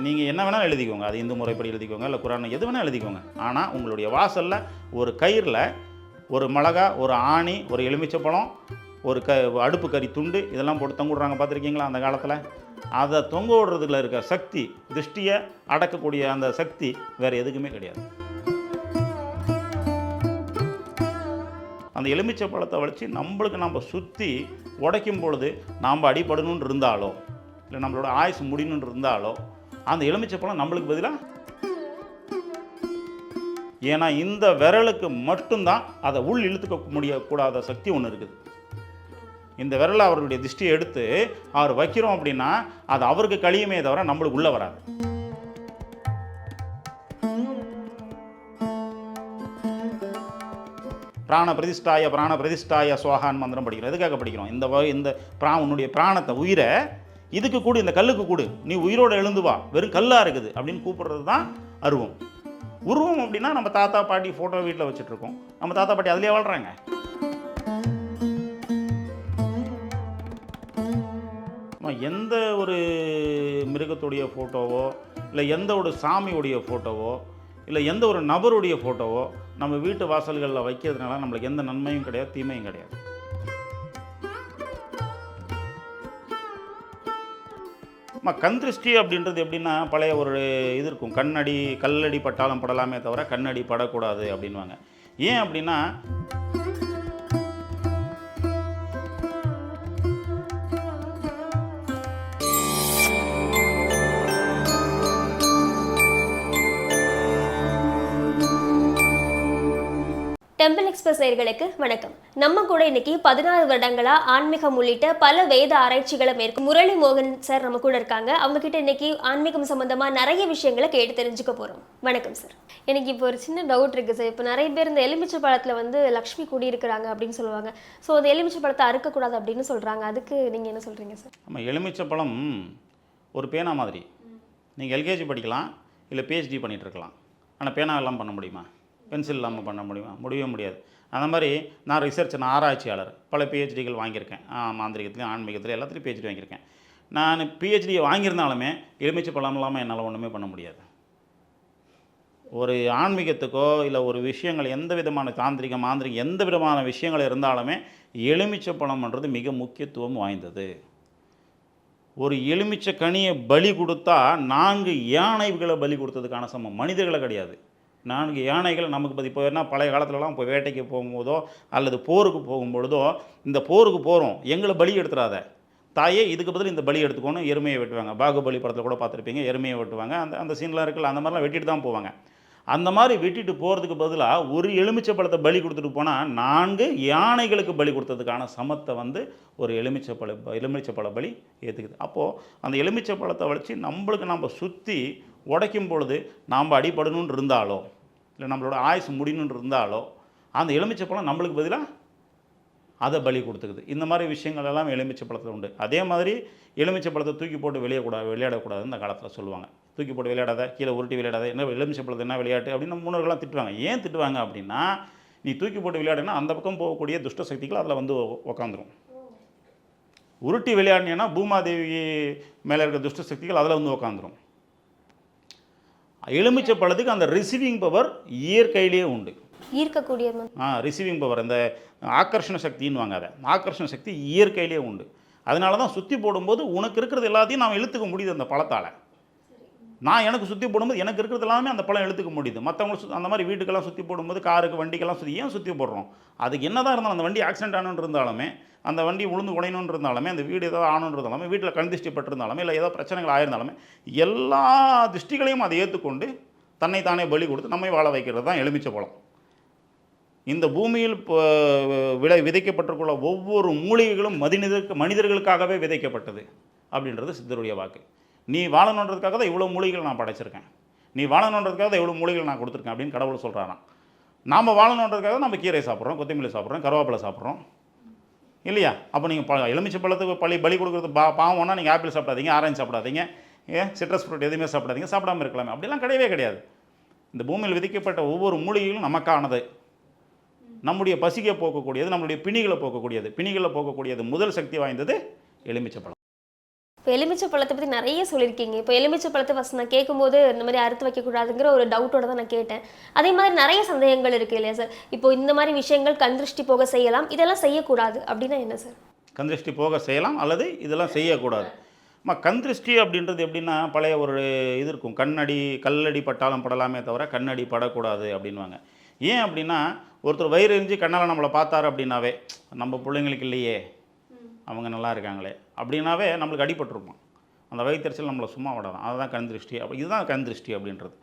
நீங்கள் என்ன வேணாலும் எழுதிக்கோங்க, அது இந்து முறைப்படி எழுதிக்கோங்க, இல்லை குரான் எது வேணால் எழுதிக்கோங்க. ஆனால் உங்களுடைய வாசலில் ஒரு கயிறில் ஒரு மிளகா, ஒரு ஆணி, ஒரு எலுமிச்சப்பழம், ஒரு அடுப்பு கறி துண்டு இதெல்லாம் போட்டு தொங்க விட்றாங்க பார்த்துருக்கீங்களா அந்த காலத்தில்? அதை தொங்க விடுறதுல இருக்க சக்தி, திருஷ்டியை அடக்கக்கூடிய அந்த சக்தி வேறு எதுக்குமே கிடையாது. அந்த எலுமிச்சை பழத்தை வச்சு நம்ம சுற்றி உடைக்கும் பொழுது நாம் அடிபடணுன்னு இருந்தாலோ, இல்லை நம்மளோட ஆயுசு முடியணுன்னு இருந்தாலோ, அந்த எலுமிச்சை பழம் நம்மளுக்கு பதிலாக, ஏன்னா இந்த விரலுக்கு மட்டும்தான் அதை உள் இழுத்துக்க முடியக்கூடாத சக்தி ஒன்று இருக்குது. இந்த விரலை அவருடைய திருஷ்டியை எடுத்து அவர் வைக்கிறோம் அப்படின்னா அது அவருக்கு கழியுமே தவிர நம்மளுக்கு உள்ளே வராது. பிராண பிரதிஷ்டாய சுவாகான் மந்திரம் படிக்கிறோம். எதுக்காக படிக்கிறோம்? இந்த உன்னுடைய பிராணத்தை, உயிரை இதுக்கு கூடு, இந்த கல்லுக்கு கூடு, நீ உயிரோடு எழுந்து வா, வெறும் கல்லாக இருக்குது அப்படின்னு கூப்பிடுறது தான் அருவம். உருவம் அப்படின்னா நம்ம தாத்தா பாட்டி ஃபோட்டோ வீட்டில் வச்சுட்ருக்கோம். நம்ம தாத்தா பாட்டி அதிலே வாழ்கிறாங்க. எந்த ஒரு மிருகத்துடைய ஃபோட்டோவோ, இல்லை எந்த ஒரு சாமியுடைய ஃபோட்டோவோ, இல்லை எந்த ஒரு நபருடைய ஃபோட்டோவோ நம்ம வீட்டு வாசல்களில் வைக்கிறதுனால நம்மளுக்கு எந்த நன்மையும் கிடையாது, தீமையும் கிடையாது. கண் திருஷ்டி அப்படின்றது எப்படின்னா, பழைய ஒரு இது இருக்கும், கல்லடி பட்டாலும் படலாமே தவிர கண்ணடி படக்கூடாது அப்படின்வாங்க. ஏன் அப்படின்னா, டெம்பிள் எக்ஸ்பிரஸ் நேயர்களுக்கு வணக்கம். நம்ம கூட இன்னைக்கு 16 வருடங்களா ஆன்மீகம் உள்ளிட்ட பல வேத ஆராய்ச்சிகளை மேற்கொண்டு முரளி மோகன் சார் நம்ம கூட இருக்காங்க. அவங்க கிட்ட இன்னைக்கு ஆன்மீகம் சம்பந்தமா நிறைய விஷயங்களை கேட்டு தெரிஞ்சுக்க போறோம். வணக்கம் சார். எனக்கு இப்போ ஒரு சின்ன டவுட் இருக்கு சார். இப்போ நிறைய பேர் இந்த எலுமிச்சை பழத்துல லக்ஷ்மி குடியிருக்கிறாங்க அப்படின்னு சொல்லுவாங்க. ஸோ அந்த எலுமிச்சை பழத்தை அறுக்கக்கூடாது அப்படின்னு சொல்றாங்க. அதுக்கு நீங்க என்ன சொல்றீங்க சார்? நம்ம எலுமிச்சை பழம் ஒரு பேனா மாதிரி. நீங்கள் எல்கேஜி படிக்கலாம், இல்லை பிஹெச்டி பண்ணிகிட்டு இருக்கலாம். ஆனால் பேனா எல்லாம் பண்ண முடியுமா? பென்சில் இல்லாமல் பண்ண முடியுமா? முடியவே முடியாது. அந்த மாதிரி நான் ஆராய்ச்சியாளர், பல பிஹெச்டிகள் வாங்கியிருக்கேன். மாந்திரிகத்துலையும் ஆன்மீகத்துலையும் எல்லாத்துலேயும் பிஹெச்டி வாங்கியிருக்கேன். நான் பிஹெச்டியை வாங்கியிருந்தாலுமே எலுமிச்சை பழம் இல்லாமல் என்னால் ஒன்றுமே பண்ண முடியாது. ஒரு ஆன்மீகத்துக்கோ இல்லை ஒரு விஷயங்கள் எந்த விதமான மாந்திரிகம் எந்த விதமான விஷயங்கள் இருந்தாலுமே எலுமிச்சை பழம்ன்றது மிக முக்கியத்துவம் வாய்ந்தது. ஒரு எலுமிச்சை கனியை பலி கொடுத்தா 4 யானைகளை பலி கொடுத்ததுக்கான சமம். மனிதர்களை கிடையாது, 4 யானைகள் நமக்கு இப்போ என்ன, பழைய காலத்துலலாம் இப்போ வேட்டைக்கு போகும்போதோ அல்லது போருக்கு போகும்பொழுதோ, இந்த போருக்கு போகிறோம் எங்களை பலி எடுத்துடாத தாயே, இதுக்கு பதில் இந்த பலி எடுத்துக்கோன்னு எருமையை வெட்டுவாங்க. பாகுபலி படத்தில் கூட பார்த்துருப்பீங்க, எருமையை வெட்டுவாங்க. அந்த சீன்லாம் இருக்குல்ல, அந்த மாதிரிலாம் வெட்டிட்டு தான் போவாங்க. அந்த மாதிரி வெட்டிட்டு போகிறதுக்கு பதிலாக ஒரு எலுமிச்சை பழத்தை பலி கொடுத்துட்டு போனால் 4 யானைகளுக்கு பலி கொடுத்ததுக்கான சமத்தை ஒரு எலுமிச்சை பழ பலி ஏற்றுக்குது. அப்போது அந்த எலுமிச்சை பழத்தை வச்சு நம்ம சுற்றி உடைக்கும் பொழுது நாம் அடிபடணுன்னு இருந்தாலோ, இல்லை நம்மளோட ஆயுசு முடியணுன்னு இருந்தாலோ, அந்த எலுமிச்சை பழம் நம்மளுக்கு பதிலாக அதை பலி கொடுத்துக்குது. இந்த மாதிரி விஷயங்கள் எல்லாம் எலுமிச்சை பழத்தில் உண்டு. அதே மாதிரி எலுமிச்சை பழத்தை தூக்கி போட்டு விளையாடக்கூடாதுன்னு இந்த காலத்தில் சொல்லுவாங்க. தூக்கி போட்டு விளையாடாத, கீழே உருட்டி விளையாடாத, என்ன எலுமிச்சை பழத்தை என்ன விளையாட்டு அப்படின்னு நம்ம முன்னோர்கள்லாம் திட்டுவாங்க. ஏன் திட்டுவாங்க அப்படின்னா, நீ தூக்கி போட்டு விளையாடுனா அந்த பக்கம் போகக்கூடிய துஷ்ட சக்திகள் அதில் உக்காந்துரும். உருட்டி விளையாடினீங்கன்னா பூமாதேவி மேலே இருக்க துஷ்ட சக்திகள் அதில் உக்காந்துரும். எலுமிச்சை பழத்துக்கு அந்த ரிசீவிங் பவர் இயற்கையிலேயே உண்டு. ஈர்க்கக்கூடிய ரிசீவிங் பவர், அந்த ஆக்கர்ஷண சக்தின்னு வாங்க. அதை ஆக்கர்ஷண சக்தி இயற்கையிலேயே உண்டு. அதனால தான் சுற்றி போடும்போது உனக்கு இருக்கிறது எல்லாத்தையும் நாம் இழுத்துக்க முடியுது அந்த பழத்தால். நான் எனக்கு சுற்றி போடும்போது எனக்கு இருக்கிறது எல்லாமே அந்த பழம் இழுத்துக்க முடியுது. மற்றவங்களுக்கு அந்த மாதிரி வீட்டுக்கெல்லாம் சுற்றி போடும்போது, காருக்கு வண்டிக்கெல்லாம் ஏன் சுற்றி போடுறோம்? அதுக்கு என்ன தான் இருந்தாலும், அந்த வண்டி ஆக்சிடென்ட் ஆனு இருந்தாலுமே, அந்த வண்டி உளுந்து உடையணுன்னு இருந்தாலுமே, அந்த வீடு ஏதாவது ஆணுன்னு இருந்தாலுமே, வீட்டில் கண் திருஷ்டி பட்டிருந்தாலுமே, இல்லை ஏதாவது பிரச்சனைகள் ஆயிருந்தாலுமே, எல்லா திருஷ்டிகளையும் அதை ஏற்றுக்கொண்டு தன்னைத்தானே பலி கொடுத்து நம்மை வாழ வைக்கிறது தான் எலுமிச்சை பழம். இந்த பூமியில் விதைக்கப்பட்டிருக்குள்ள ஒவ்வொரு மூலிகைகளும் மனிதர்களுக்காகவே விதைக்கப்பட்டது அப்படின்றது சித்தருடைய வாக்கு. நீ வாழணுன்றதுக்காக தான் இவ்வளோ மூலிகைகள் நான் படைச்சிருக்கேன், நீ வாழணுன்றதுக்காக தான் இவ்வளோ மூலிகைகள் நான் கொடுத்துருக்கேன் அப்படின்னு கடவுள் சொல்கிறாராம். நாம் வாழணுன்றதுக்காக நம்ம கீரை சாப்பிட்றோம், கொத்தமல்லி சாப்பிட்றோம், கருவேப்பிலை சாப்பிட்றோம் இல்லையா? அப்போ நீங்கள் எலுமிச்சை பழத்துக்கு பலி கொடுக்குறது பாவம்னா நீங்கள் ஆப்பிள் சாப்பிடாதீங்க, ஆரஞ்சு சாப்பிடாதீங்க, சிட்ரஸ் ஃப்ரூட் எதுவுமே சாப்பிடாதீங்க, சாப்பிடாமல் இருக்கலாமே, அப்படிலாம் கிடையவே கிடையாது. இந்த பூமியில் விதிக்கப்பட்ட ஒவ்வொரு மூலிகைகளும் நமக்கானது. நம்முடைய பசியை போக்கக்கூடியது, நம்மளுடைய பிணிகளை போக்கக்கூடியது. பிணிகளை போக்கக்கூடியது முதல் சக்தி வாய்ந்தது எலுமிச்சை பழம். இப்போ எலுமிச்சை பழத்தை பற்றி நிறைய சொல்லியிருக்கீங்க. இப்போ எலுமிச்சை பழத்தை ஃபஸ்ட் நான் கேட்கும்போது இந்த மாதிரி அறுத்து வைக்கக்கூடாதுங்கிற ஒரு டவுட்டோட தான் நான் கேட்டேன். அதே மாதிரி நிறைய சந்தேகங்கள் இருக்குது இல்லையா சார்? இப்போ இந்த மாதிரி விஷயங்கள் கண் திருஷ்டி போக செய்யலாம், இதெல்லாம் செய்யக்கூடாது அப்படின்னா என்ன சார்? கண் திருஷ்டி போக செய்யலாம் அல்லது இதெல்லாம் செய்யக்கூடாது. கண் திருஷ்டி அப்படின்றது எப்படின்னா, பழைய ஒரு இது இருக்கும், கண்ணடி கல்லடி பட்டாலும் படலாமே தவிர கண்ணடி படக்கூடாது அப்படின்வாங்க. ஏன் அப்படின்னா, ஒருத்தர் வயிறு எரிஞ்சு கண்ணால் நம்மளை பார்த்தாரு அப்படின்னாவே, நம்ம பிள்ளைங்களுக்கு இல்லையே அவங்க நல்லா இருக்காங்களே அப்படின்னாவே நம்மளுக்கு அடிபட்டுருப்போம். அந்த வயிற்றுச்சல் நம்மளை சும்மா விடாதான். அதுதான் கண் திருஷ்டி. இதுதான் கண் திருஷ்டி அப்படின்றது.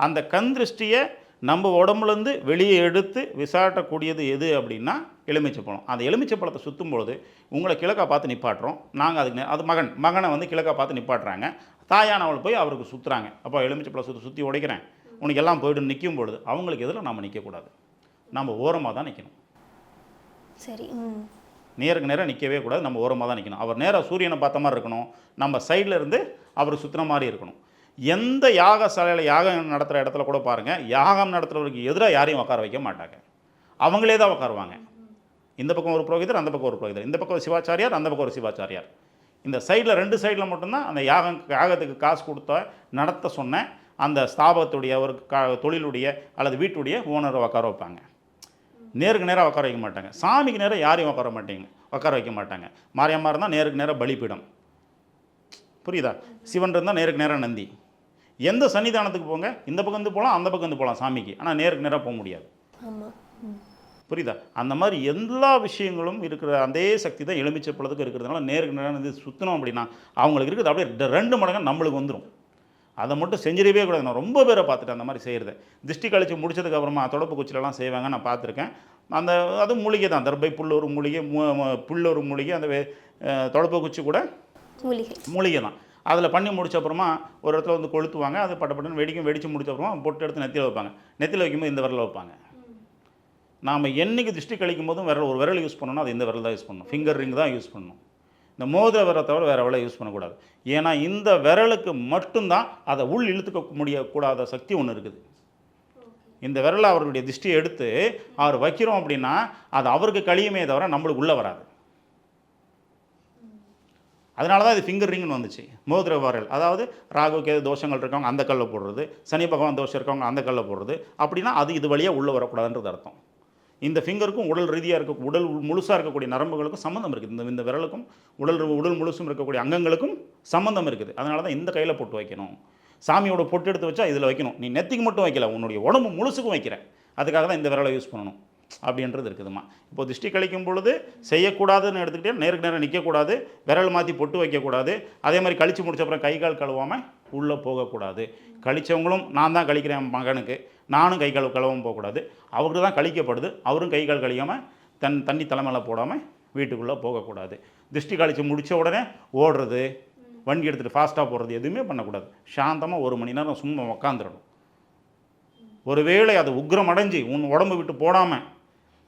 அந்த கண் திருஷ்டியை நம்ம உடம்புலேருந்து வெளியே எடுத்து விசாட்டக்கூடியது எது அப்படின்னா எலுமிச்சை பழம். அந்த எலுமிச்சை பழத்தை சுற்றும் பொழுது உங்களை கிழக்கா பார்த்து நிப்பாட்டுறோம். நாங்கள் அதுக்கு அது மகனை வந்து கிழக்கா பார்த்து நிப்பாட்டுறாங்க. தாயானவள் போய் அவருக்கு சுற்றுறாங்க. அப்போ எலுமிச்சை பழம் சுற்றி உடைக்கிறேன், உனக்கு எல்லாம் போய்ட்டு நிற்கும் பொழுது அவங்களுக்கு எதில் நம்ம நிற்கக்கூடாது, நம்ம ஓரமாக தான் நிற்கணும். சரி. நேருக்கு நேராக நிற்கவே கூடாது, நம்ம ஓரமாக தான் நிற்கணும். அவர் நேராக சூரியனை பார்த்த மாதிரி இருக்கணும், நம்ம சைடில் இருந்து அவர் சுற்றுன மாதிரி இருக்கணும். எந்த யாக சாலையில் யாகம் நடத்துகிற இடத்துல கூட பாருங்கள், யாகம் நடத்துகிறவருக்கு எதிராக யாரையும் உட்கார வைக்க மாட்டாங்க, அவங்களே தான் உட்காருவாங்க. இந்த பக்கம் ஒரு புரோகிதர், அந்த பக்கம் ஒரு புரோகிதர், இந்த பக்கம் ஒரு சிவாச்சாரியார், அந்த பக்கம் ஒரு சிவாச்சாரியார். இந்த சைடில் 2 சைடில் மட்டும்தான் அந்த யாகத்துக்கு காசு கொடுத்த நடத்த சொன்ன அந்த ஸ்தாபகத்துடைய ஒரு தொழிலுடைய அல்லது வீட்டுடைய ஓனரை உட்கார வைப்பாங்க. நேருக்கு நேராக உட்கார வைக்க மாட்டாங்க. சாமிக்கு நேராக யாரையும் உட்கார வைக்க மாட்டாங்க. மாரியம்மா இருந்தால் நேருக்கு நேராக பலிப்பீடம், புரியுதா? சிவன் இருந்தால் நேருக்கு நேராக நந்தி. எந்த சன்னிதானத்துக்கு போங்க, இந்த பக்கம் வந்து போகலாம், அந்த பக்கம் வந்து போகலாம் சாமிக்கு, ஆனால் நேருக்கு நேராக போக முடியாது. புரியுதா? அந்த மாதிரி எல்லா விஷயங்களும் இருக்கிற அதே சக்தி தான் எலுமிச்சை பழத்துக்கு இருக்கிறதுனால நேருக்கு நேராக வந்து சுற்றணும் அப்படின்னா அவங்களுக்கு இருக்குது அப்படியே 2 மடங்கு நம்மளுக்கு வந்துடும். அதை மட்டும் செஞ்சிடவே கூடாது. நான் ரொம்ப பேரை பார்த்துட்டேன் அந்த மாதிரி செய்கிறத. திருஷ்டி கழிச்சு முடிச்சதுக்கப்புறமா தொடப்பு குச்சிலலாம் செய்வாங்க, நான் பார்த்துருக்கேன். அது மூலிகை தான், தர்பை புல் ஒரு மூலிகை, புல் ஒரு மூலிகை, அந்த தொடப்பு குச்சி கூட மூலிகை தான். அதில் பண்ணி முடிச்ச அப்புறமா ஒரு இடத்துல வந்து கொளுத்துவாங்க. அது பட்டப்பட்டுன்னு வெடிச்சு முடிச்ச அப்புறமா பொட்டு எடுத்து நெத்தியில் வைப்பாங்க. நெத்தியில் வைக்கும்போது இந்த விரலில் வைப்பாங்க. நாம் என்றைக்கு திருஷ்டி கழிக்கும் போதும் ஒரு விரல் யூஸ் பண்ணணும், அது இந்த விரல் தான் யூஸ் பண்ணணும். ஃபிங்கர் ரிங் தான் யூஸ் பண்ணணும். இந்த மோதிர விரலை தவிர வேறு விரலை யூஸ் பண்ணக்கூடாது. ஏன்னா இந்த விரலுக்கு மட்டும்தான் அதை உள் இழுத்துக்க முடியக்கூடாத சக்தி ஒன்று இருக்குது. இந்த விரலை அவருடைய திருஷ்டியை எடுத்து அவர் வைக்கிறோம் அப்படின்னா அது அவருக்கு கழியுமே தவிர நம்மளுக்கு உள்ளே வராது. அதனால தான் இது ஃபிங்கர் ரிங்னு வந்துச்சு. மோதிர விரல், அதாவது ராகுக்கு எது தோஷங்கள் இருக்கவங்க அந்த கல்லை போடுறது, சனி பகவான் தோஷம் இருக்கவங்க அந்த கல்லை போடுறது. அப்படின்னா அது இது வழியாக உள்ளே வரக்கூடாதுன்றது அர்த்தம். இந்த ஃபிங்கருக்கும் உடல் ரீதியாக இருக்க உடல் முழுசாக இருக்கக்கூடிய நரம்புகளுக்கும் சம்மந்தம் இருக்குது. இந்த விரலுக்கும் உடல் முழுசும் இருக்கக்கூடிய அங்கங்களுக்கும் சம்மந்தம் இருக்குது. அதனால தான் இந்த கையில் பொட்டு வைக்கணும். சாமியோட பொட்டு எடுத்து வச்சா இதில் வைக்கணும். நீ நெத்திக்கு மட்டும் வைக்கல, உன்னுடைய உடம்பு முழுசுக்கும் வைக்கிற, அதுக்காக தான் இந்த விரலை யூஸ் பண்ணணும் அப்படின்றது இருக்குதுமா. இப்போ திருஷ்டி கழிக்கும் பொழுது செய்யக்கூடாதுன்னு எடுத்துக்கிட்டே நேருக்கு நேரம் நிற்கக்கூடாது, விரல் மாற்றி பொட்டு வைக்கக்கூடாது. அதே மாதிரி கழித்து முடிச்ச அப்புறம் கை கால் கழுவாமல் உள்ளே போகக்கூடாது. கழித்தவங்களும் நான் தான் கழிக்கிறேன் மகனுக்கு, நானும் கை கால் கழுவாமல் போகக்கூடாது. அவருக்கு தான் கழிக்கப்படுது, அவரும் கை கால் கழிக்காமல் தண்ணி தலைமையில் போடாமல் வீட்டுக்குள்ளே போகக்கூடாது. திருஷ்டி கழித்து முடித்த உடனே ஓடுறது, வண்டி எடுத்துகிட்டு ஃபாஸ்ட்டாக போடுறது எதுவுமே பண்ணக்கூடாது. சாந்தமாக 1 மணி நேரம் சும்மா உக்காந்துடணும். ஒருவேளை அது உக்ரம் அடைஞ்சு உன் உடம்பு விட்டு போடாமல்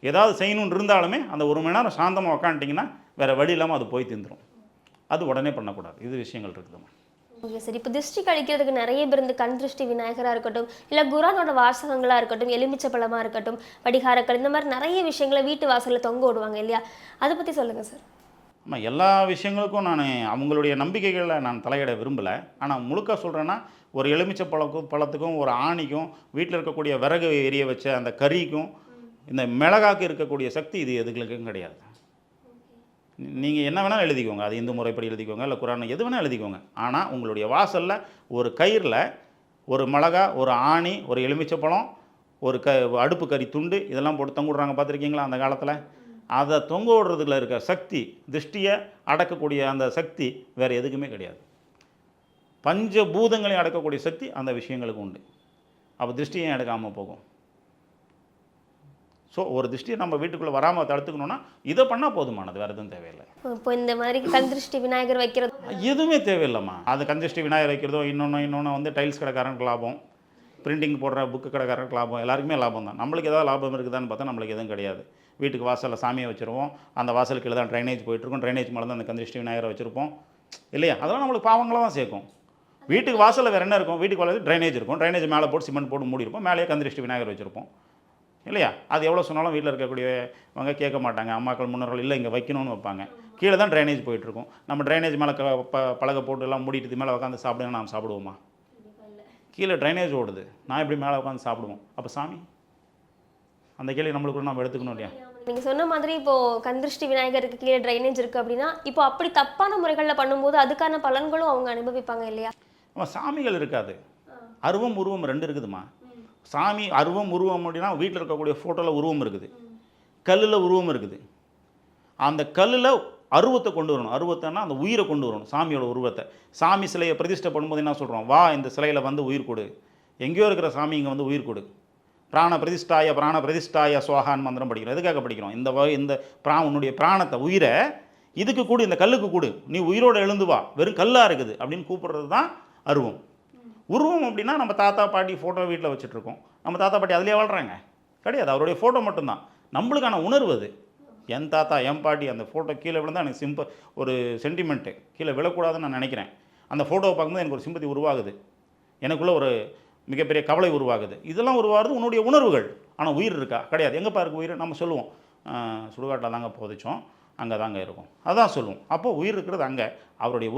ஏதாவது செய்யணுன்னு இருந்தாலுமே அந்த 1 மணி நேரம் சாந்தமாக உக்காந்துட்டிங்கன்னா வேறு வழி இல்லாமல் அது போய் தீந்துடும். அது உடனே பண்ணக்கூடாது. இது விஷயங்கள் இருக்குதுமா. Okay sir. இப்போ திருஷ்டி கழிக்கிறதுக்கு நிறைய பேர் இந்த கண் திருஷ்டி விநாயகராக இருக்கட்டும், இல்லை குரானோட வாசகங்களாக இருக்கட்டும், எலுமிச்சை பழமாக இருக்கட்டும், படிகாரக்கள், இந்த மாதிரி நிறைய விஷயங்களை வீட்டு வாசலில் தொங்க விடுவாங்க இல்லையா? அதை பற்றி சொல்லுங்கள் சார். ஆமாம், எல்லா விஷயங்களுக்கும் நான் அவங்களுடைய நம்பிக்கைகளை நான் தலையிட விரும்பலை. ஆனால் முழுக்க சொல்கிறேன்னா, ஒரு எலுமிச்சை பழத்துக்கும் ஒரு ஆணிக்கும் வீட்டில் இருக்கக்கூடிய விறகு எரிய வச்ச அந்த கறிக்கும் இந்த மிளகாக்கு இருக்கக்கூடிய சக்தி இது எதுகளுக்கும் கிடையாது. நீங்கள் என்ன வேணாலும் எழுதிக்கோங்க, அது இந்து முறைப்படி எழுதிக்கோங்க, இல்லை குரான் எது வேணால் எழுதிக்கோங்க. ஆனால் உங்களுடைய வாசலில் ஒரு கயிறில் ஒரு மிளகா, ஒரு ஆணி, ஒரு எலுமிச்சை பழம், ஒரு அடுப்பு கறி துண்டு இதெல்லாம் போட்டு தொங்க விடுறாங்க, பார்த்துருக்கீங்களா அந்த காலத்தில்? அதை தொங்க விடுறதுல இருக்க சக்தி, திருஷ்டியை அடக்கக்கூடிய அந்த சக்தி வேறு எதுக்குமே கிடையாது. பஞ்சபூதங்களையும் அடக்கக்கூடிய சக்தி அந்த விஷயங்களுக்கு உண்டு. அப்போ திருஷ்டியை அடக்காமல் போகும். ஸோ ஒரு திருஷ்டியை நம்ம வீட்டுக்குள்ளே வராமல் தடுத்துக்கணுன்னா இதை பண்ணால் போதுமானது, வேறு எதுவும் தேவையில்லை. இப்போ இந்த மாதிரி கண் திருஷ்டி விநாயகர் வைக்கிறது எதுவுமே தேவையில்லைம்மா. அது கண் திருஷ்டி விநாயகர் வைக்கிறதோ இன்னொன்று வந்து டைல்ஸ் கடைக்காரனுக்கு லாபம், பிரிண்டிங் போடுற புக்கு கடைக்காரனுக்கு லாபம், எல்லாருக்குமே லாபம் தான். நம்மளுக்கு ஏதாவது லாபம் இருக்குதான்னு பார்த்தா நம்மளுக்கு எதுவும் கிடையாது. வீட்டுக்கு வாசலில் சாமியை வச்சுருவோம், அந்த வாசலுக்கு தான் ட்ரைனேஜ் போயிட்டுருக்கோம், ட்ரைனேஜ் மேலே தான் அந்த கண் திருஷ்டி விநாயகரை வச்சுருப்போம் இல்லையா? அதெல்லாம் நம்மளுக்கு பாவங்களை தான் சேர்க்கும். வீட்டுக்கு வாசலில் வேறு என்ன இருக்கும்? வீட்டுக்கு வாசல் ட்ரைனேஜ் இருக்கும், ட்ரைனேஜ் மேலே போட்டு சிமெண்ட் போட்டு மூடிருப்போம், மேலேயே கண் திருஷ்டி விநாயகர் வச்சுருப்போம் இல்லையா? அது எவ்வளோ சொன்னாலும் வீட்டில் இருக்கக்கூடியவங்க கேட்க மாட்டாங்க. அம்மாக்கள் முன்னோர்கள் இல்லை இங்கே வைக்கணும்னு வைப்பாங்க. கீழே தான் ட்ரைனேஜ் போயிட்டுருக்கும். நம்ம ட்ரைனேஜ் மேலே பலகை போட்டு எல்லாம் மூடிட்டு இது மேலே உட்காந்து சாப்பிடுங்க, நாம் சாப்பிடுவோமா? கீழே ட்ரைனேஜ் ஓடுது, நான் எப்படி மேலே உட்காந்து சாப்பிடுவோம்? அப்போ சாமி, அந்த கேள்வி நம்மளுக்கு நம்ம எடுத்துக்கணும் இல்லையா? நீங்க சொன்ன மாதிரி இப்போ கந்திருஷ்டி விநாயகருக்கு கீழே ட்ரைனேஜ் இருக்கு அப்படின்னா இப்போ அப்படி தப்பான முறைகளில் பண்ணும்போது அதுக்கான பலன்களும் அவங்க அனுபவிப்பாங்க இல்லையா? ஆமாம், சாமிகள் இருக்காது, அருவம் உருவம் ரெண்டு இருக்குதுமா. சாமி அருவம் உருவம் அப்படின்னா வீட்டில் இருக்கக்கூடிய ஃபோட்டோவில் உருவம் இருக்குது, கல்லில் உருவம் இருக்குது. அந்த கல்லில் அருவத்தை கொண்டு வரணும். அருவத்தைன்னா அந்த உயிரை கொண்டு வரணும், சாமியோட உருவத்தை. சாமி சிலையை பிரதிஷ்டை பண்ணும்போது என்ன சொல்கிறோம்? வா இந்த சிலையில் வந்து உயிர் கொடு, எங்கேயோ இருக்கிற சாமி இங்கே வந்து உயிர் கொடு. பிராண பிரதிஷ்டாய சுவாகான் மந்திரம் படிக்கிறோம். எதுக்காக படிக்கிறோம்? இந்த உன்னுடைய பிராணத்தை, உயிரை இதுக்கு கூடு, இந்த கல்லுக்கு கூடு, நீ உயிரோடு எழுந்து வா, வெறும் கல்லாக இருக்குது அப்படின்னு கூப்பிட்றது தான் அருவம். உருவம் அப்படின்னா நம்ம தாத்தா பாட்டி ஃபோட்டோ வீட்டில் வச்சுட்ருக்கோம். நம்ம தாத்தா பாட்டி அதிலே வாழ்கிறாங்க கிடையாது, அவருடைய ஃபோட்டோ மட்டும்தான். நம்மளுக்கான உணர்வு அது. என் தாத்தா என் பாட்டி அந்த ஃபோட்டோ கீழே விழுந்தால் எனக்கு ஒரு சென்டிமெண்ட்டு, கீழே விழக்கூடாதுன்னு நான் நினைக்கிறேன். அந்த ஃபோட்டோவை பார்க்கும்போது எனக்கு ஒரு சிம்பத்தி உருவாகுது, எனக்குள்ளே ஒரு மிகப்பெரிய கவலை உருவாகுது. இதெல்லாம் உருவாகுது உன்னுடைய உணர்வுகள். ஆனால் உயிர் இருக்கா? கிடையாது. எங்கே பாருக்கு உயிர்? நம்ம சொல்லுவோம் சுடுகாட்டில் தாங்க போதிச்சோம், அங்கே தாங்க இருக்கும், அதான் சொல்லுவோம். அப்போது உயிர் இருக்கிறது அங்கே. அவருடைய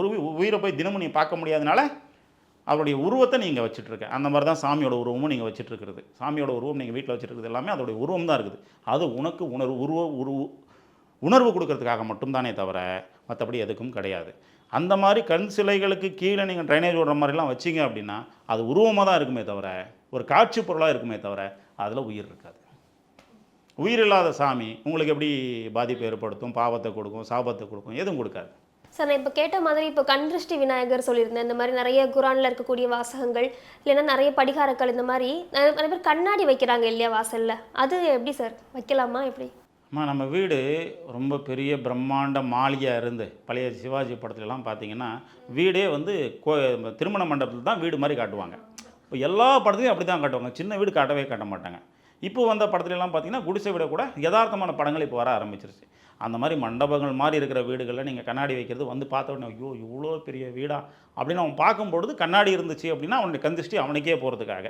உயிரை போய் தினமும் நீ பார்க்க முடியாதனால அவருடைய உருவத்தை நீங்கள் வச்சுட்ருக்க. அந்த மாதிரி தான் சாமியோட உருவமும் நீங்கள் வச்சுட்ருக்கிறது. சாமியோட உருவம் நீங்கள் வீட்டில் வச்சுருக்கிறது எல்லாமே அதோடைய உருவம் தான் இருக்குது. அது உனக்கு உணர்வு கொடுக்கறதுக்காக மட்டும்தானே தவிர மற்றபடி எதுக்கும் கிடையாது. அந்த மாதிரி கண் சிலைகளுக்கு கீழே நீங்கள் ட்ரைனேஜ் விடுற மாதிரிலாம் வச்சிங்க அப்படின்னா அது உருவமாக தான் இருக்குமே தவிர, ஒரு காட்சி பொருளாக இருக்குமே தவிர அதில் உயிர் இருக்காது. உயிர் இல்லாத சாமி உங்களுக்கு எப்படி பாதிப்பை ஏற்படுத்தும்? பாவத்தை கொடுக்கும், சாபத்தை கொடுக்கும், எதுவும் கொடுக்காது. சார், நான் இப்போ கேட்ட மாதிரி இப்போ கந்திருஷ்டி விநாயகர் சொல்லியிருந்தேன். இந்த மாதிரி நிறைய குரானில் இருக்கக்கூடிய வாசகங்கள், இல்லைன்னா நிறைய படிகாரங்கள், இந்த மாதிரி நிறைய பேர் கண்ணாடி வைக்கிறாங்க இல்லையா வாசலில், அது எப்படி சார் வைக்கலாமா? எப்படி? நம்ம வீடு ரொம்ப பெரிய பிரம்மாண்ட மாளிகையாக இருந்து, பழைய சிவாஜி படத்துலலாம் பார்த்தீங்கன்னா வீடே வந்து திருமண மண்டபத்தில் தான் வீடு மாதிரி காட்டுவாங்க. இப்போ எல்லா படத்துலையும் அப்படி தான் காட்டுவாங்க, சின்ன வீடு காட்டவே காட்ட மாட்டாங்க. இப்போ வந்த படத்துலலாம் பார்த்தீங்கன்னா குடிசை வீட கூட யதார்த்தமான படங்கள் இப்போ வர ஆரம்பிச்சிருச்சு. அந்த மாதிரி மண்டபங்கள் மாதிரி இருக்கிற வீடுகளில் நீங்கள் கண்ணாடி வைக்கிறது வந்து பார்த்த உடனே ஐயோ இவ்வளோ பெரிய வீடா அப்படின்னு அவன் பார்க்கும்பொழுது கண்ணாடி இருந்துச்சு அப்படின்னா அவனுடைய கந்திஷ்டி அவனுக்கே போகிறதுக்காக.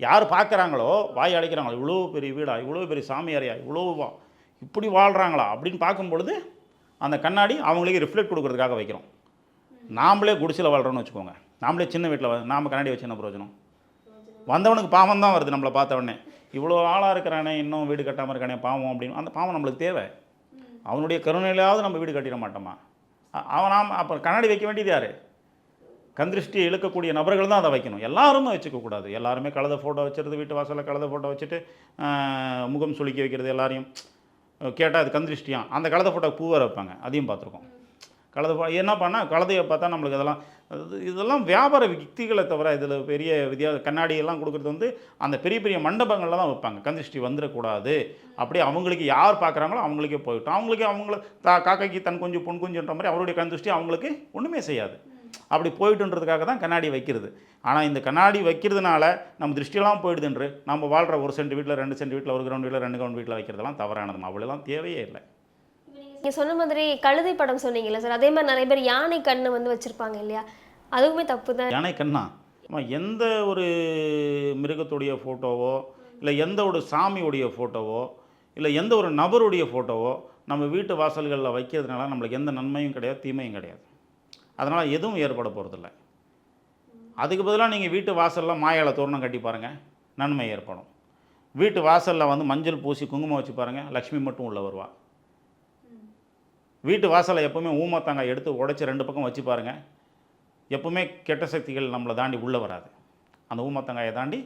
யார் பார்க்குறாங்களோ வாய் அடைக்கிறாங்களோ, இவ்வளோ பெரிய வீடா, இவ்வளோ பெரிய சாமியாரையா, இவ்வளோவா இப்படி வாழ்கிறாங்களா அப்படின்னு பார்க்கும்பொழுது அந்த கண்ணாடி அவங்களுக்கு ரிஃப்ளெக்ட் கொடுக்குறதுக்காக வைக்கிறோம். நாம்ளே குடிசையில் வாழ்கிறோன்னு வச்சுக்கோங்க, நாம்ளே சின்ன வீட்டில் நாம் கண்ணாடி வச்சு என்ன பிரயோஜனம்? வந்தவனுக்கு பாவம் தான் வருது. நம்மளை பார்த்த உடனே இவ்வளோ ஆளாக இருக்கிறானே, இன்னும் வீடு கட்டாமல் இருக்கானே பாவம் அப்படின்னு. அந்த பாவம் நம்மளுக்கு தேவை. அவனுடைய கருணையிலாவது நம்ம வீடு கட்டிட மாட்டோமா? நாம் அப்போ கண்ணாடி வைக்க வேண்டியது யார்? கந்திருஷ்டியை இழுக்கக்கூடிய நபர்கள் தான் அதை வைக்கணும். எல்லாருமே வச்சுக்கக்கூடாது. எல்லாருமே கழுத ஃபோட்டோ வச்சுருது, வீட்டு வாசலில் கழுத ஃபோட்டோ வச்சுட்டு முகம் சுளிக்க வைக்கிறது. எல்லாரையும் கேட்டால் அது கந்திருஷ்டியான். அந்த கழுத ஃபோட்டோ பூவை வைப்பாங்க, அதையும் பார்த்துருக்கோம். என்ன பண்ணால் கழுதையை பார்த்தா நம்மளுக்கு இதெல்லாம் வியாபார யுக்திகளை தவிர இதில் பெரிய கண்ணாடியெல்லாம் கொடுக்குறது வந்து அந்த பெரிய பெரிய மண்டபங்களில் தான் வைப்பாங்க. கந்திருஷ்டி வந்துடக்கூடாது அப்படி அவங்களுக்கு யார் பார்க்குறாங்களோ அவங்களுக்கே போயிட்டோம். அவங்கள காக்கைக்கு தன் கொஞ்சம் பொன் குஞ்சுன்ற மாதிரி அவருடைய கந்திருஷ்டி அவங்களுக்கு ஒன்றுமே செய்யாது. அப்படி போயிட்டுன்றதுக்காக தான் கண்ணாடி வைக்கிறது. ஆனால் இந்த கண்ணாடி வைக்கிறதுனால நம்ம திருஷ்டியெல்லாம் போயிடுதுன்று நம்ம வாழ்கிற 1 சென்ட் வீட்டில் 2 சென்ட் வீட்டில் 1 கிரவுண்ட் வீட்டில் 2 கிரவுண்ட் வீட்டில் வைக்கிறதெல்லாம் தவறானது. அவ்வளோலாம் தேவையே இல்லை. நீங்கள் சொன்ன மாதிரி கழுதை படம் சொன்னீங்கல்ல சார், அதே மாதிரி நிறைய பேர் யானை கண்ணு வந்து வச்சுருப்பாங்க இல்லையா, அதுவுமே தப்பு தான். யானை கண்ணா? எந்த ஒரு மிருகத்துடைய ஃபோட்டோவோ இல்லை எந்த ஒரு சாமியுடைய ஃபோட்டோவோ இல்லை எந்த ஒரு நபருடைய ஃபோட்டோவோ நம்ம வீட்டு வாசல்களில் வைக்கிறதுனால நம்மளுக்கு எந்த நன்மையும் கிடையாது, தீமையும் கிடையாது. அதனால் எதுவும் ஏற்பட போகிறதில்ல. அதுக்கு பதிலாக நீங்கள் வீட்டு வாசலில் மாயாள தோரணம் கட்டி பாருங்கள், நன்மை ஏற்படும். வீட்டு வாசலில் வந்து மஞ்சள் பூசி குங்குமம் வச்சு பாருங்கள், லக்ஷ்மி மட்டும் உள்ளே வருவா. வீட்டு வாசலை எப்போவுமே ஊமத்தாங்காய் எடுத்து உடைச்சி 2 பக்கம் வச்சு பாருங்கள், எப்போவுமே கெட்ட சக்திகள் நம்மளை தாண்டி உள்ளே வராது. அந்த ஊமத்தாங்காயை தாண்டி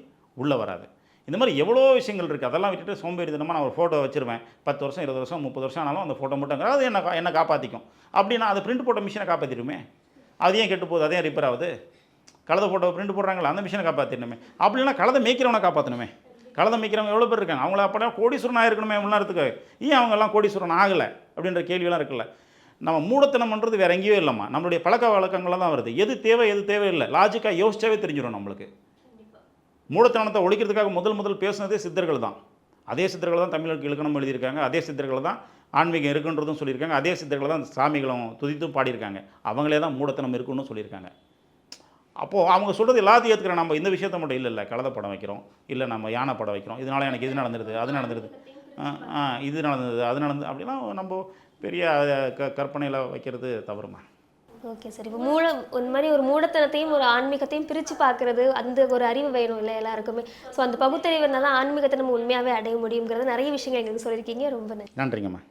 உள்ளே வராது. இந்த மாதிரி எவ்வளோ விஷயங்கள் இருக்குது. அதெல்லாம் விட்டுட்டு சோம்பேறி தினமாக நான் ஒரு ஃபோட்டோ வச்சுருவேன், 10 வருஷம் 20 வருஷம் 30 வருஷம் ஆனாலும் அந்த ஃபோட்டோ மட்டும் அது என்ன காப்பாற்றிக்கும் அப்படின்னா அது பிரிண்ட் போட்ட மிஷினை காப்பாற்றிடுமே. அது ஏன் கெட்டு போகுது? அதே ரிப்பேர் ஆகுது. கழுத ஃபோட்டோ பிரிண்ட் போடுறாங்களா, அந்த மிஷினை காப்பாற்றிடணுமே. அப்படின்னா கழுத மேய்க்கிறவனை காப்பாற்றணுமே. கழுத மேய்க்கிறவங்க எவ்வளோ பேர் இருக்காங்க, அவங்கள அப்படின்னா கோடீஸ்வரன் ஆகிருக்கணுமே இவ்வளோ நேரத்துக்கு. ஏன் அவங்கெல்லாம் கோடீஸ்வரன் ஆகலை அப்படின்ற கேள்வியெல்லாம் இருக்குல்ல. நம்ம மூடத்தனம்ன்றது வேறு எங்கேயோ இல்லைம்மா, நம்மளுடைய பழக்க வழக்கங்கள்லாம் தான் வருது. எது தேவை எது தேவையில்லை லாஜிக்காக யோசிச்சாவே தெரிஞ்சிடும் நம்மளுக்கு. மூடத்தனத்தை ஒழிக்கிறதுக்காக முதல் பேசுனதே சித்தர்கள் தான். அதே சித்தர்கள் தான் தமிழுக்கு இலக்கணம் எழுதியிருக்காங்க, அதே சித்தர்கள் தான் ஆன்மீகம் இருக்குன்றதும் சொல்லியிருக்காங்க, அதே சித்தர்கள் தான் சாமிகளும் துதித்தும் பாடியிருக்காங்க. அவங்களே தான் மூடத்தனம் இருக்குன்னு சொல்லியிருக்காங்க. அப்போது அவங்க சொல்கிறது எல்லாத்தையும் ஏற்றுக்கிறோம். நம்ம இந்த விஷயத்த மட்டும் இல்லை கழுத படம் வைக்கிறோம், இல்லை நம்ம யானை படம் வைக்கிறோம், இதனால் எனக்கு இது நடந்துருது அது நடந்துருது, இது நடந்தது அது நடந்தது அப்படிலாம் நம்ம பெரிய கற்பனையில் வைக்கிறது தவறுமா. Okay sir. இப்போ இந்த மாதிரி ஒரு மூடத்தனத்தையும் ஒரு ஆன்மீகத்தையும் பிரித்து பார்க்குறது, அந்த ஒரு அறிவு வேணும் இல்லை எல்லாருக்குமே. ஸோ அந்த பகுத்தறிவு இருந்தால் தான் ஆன்மீகத்தை நம்ம உண்மையாகவே அடைய முடியுங்கிறது நிறைய விஷயங்கள் எங்களுக்கு சொல்லியிருக்கீங்க. ரொம்ப நன்றி. நன்றிங்கம்மா.